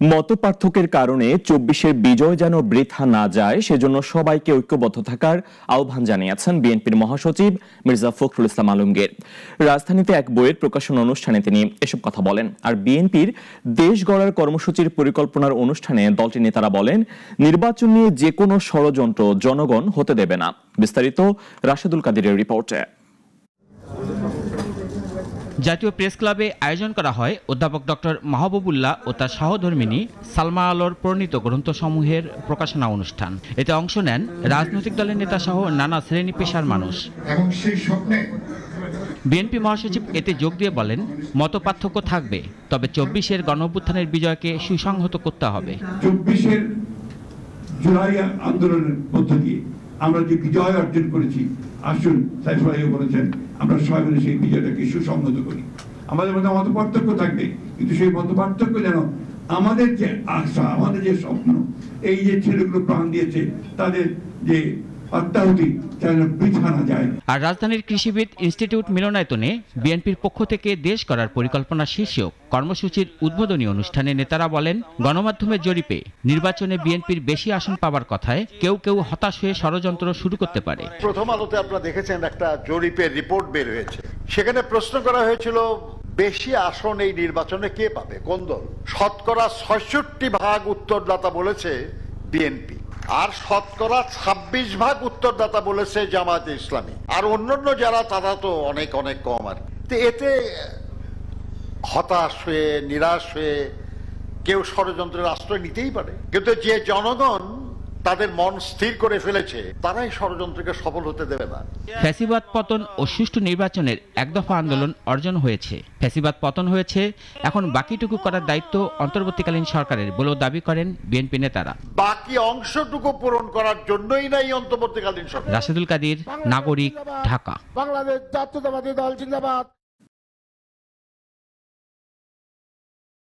মতপার্থক্যের কারণে ২৪-এর বিজয় যেন বৃথা না যায় সেজন্য সবাইকে ঐক্যবদ্ধ থাকার আহ্বান জানিয়েছেন বিএনপির মহাসচিব মির্জা ফখরুল ইসলাম আলমগীর। রাজধানীতে এক বইয়ের প্রকাশন অনুষ্ঠানে তিনি এসব কথা বলেন। আর বিএনপির দেশ গড়ার কর্মসূচির পরিকল্পনার অনুষ্ঠানে দলটির নেতারা বলেন, নির্বাচন নিয়ে যে কোনো ষড়যন্ত্র জনগণ হতে দেবে না। বিস্তারিত রাশেদুল কাদিরের রিপোর্টে। জাতীয় প্রেস ক্লাবে আয়োজন করা হয় অধ্যাপক ডক্টর মাহবুবুল্লাহ ও তার সহধর্মিণী সালমা আলোর প্রণীত গ্রন্থসমূহের প্রকাশনা অনুষ্ঠান। এতে অংশ নেন রাজনৈতিক দলের নেতা সহ নানা শ্রেণী পেশার মানুষ। বিএনপি মহাসচিব এতে যোগ দিয়ে বলেন, মতপার্থক্য থাকবে, তবে ২৪-এর গণঅভ্যুত্থানের বিজয়কে সুসংহত করতে হবে। ২৪-এর জুলাই আন্দোলনের মধ্য দিয়ে আমরা যে বিজয় অর্জন করেছি, আসুন সাইফুল ভাই বলেছেন আমরা সবাই মিলে সেই বিজয়টাকে সুসংহত করি। আমাদের মধ্যে মতপার্থক্য থাকবে, কিন্তু সেই মতপার্থক্য যেন আমাদের যে আশা, আমাদের যে স্বপ্ন, এই যে ছেলেগুলো প্রাণ দিয়েছে তাদের যে অত্যাহুতি যেন বৃথা না যায়। আর রাজধানীর কৃষিবিদ ইনস্টিটিউট মিলনায়তনে বিএনপির পক্ষ থেকে দেশ করার পরিকল্পনা শীর্ষক কর্মসূচির উদ্বোধনী অনুষ্ঠানে নেতারা বলেন, গণমাধ্যমের জরিপে নির্বাচনে বিএনপির বেশি আসন পাওয়ার কথায় কেউ কেউ হতাশ হয়ে ষড়যন্ত্র শুরু করতে পারে। প্রথম আলোতে আপনারা দেখেছেন একটা জরিপের রিপোর্ট বের হয়েছে, সেখানে প্রশ্ন করা হয়েছিল বেশি আসন এই নির্বাচনে কে পাবে, কোন দল। শতকরা ৬৬% উত্তরদাতা বলেছে বিএনপি, আর শতকরা ২৬% উত্তরদাতা বলেছে জামায়াতে ইসলামী, আর অন্যান্য যারা তারা তো অনেক অনেক কম। আর এতে হতাশ হয়ে নিরাশ হয়ে কেউ ষড়যন্ত্রের আশ্রয় নিতেই পারে, কিন্তু যে জনগণ তাদের মন স্থির করে ফেলেছে তারাই ষড়যন্ত্রকে সফল হতে দেবে না। ফ্যাসিবাদ পতন ও সুষ্ঠু নির্বাচনের একদফা আন্দোলন অর্জন হয়েছে, ফ্যাসিবাদ পতন হয়েছে, এখন বাকিটুকু করার দায়িত্ব অন্তর্বর্তীকালীন সরকারের বলেও দাবি করেন বিএনপি নেতারা। বাকি অংশটুকু পূরণ করার জন্যই নাই অন্তর্বর্তীকালীন সরকার। রাশেদুল কাদির, নাগরিক, ঢাকা। বাংলাদেশ জাতীয়তাবাদী দল জিন্দাবাদ।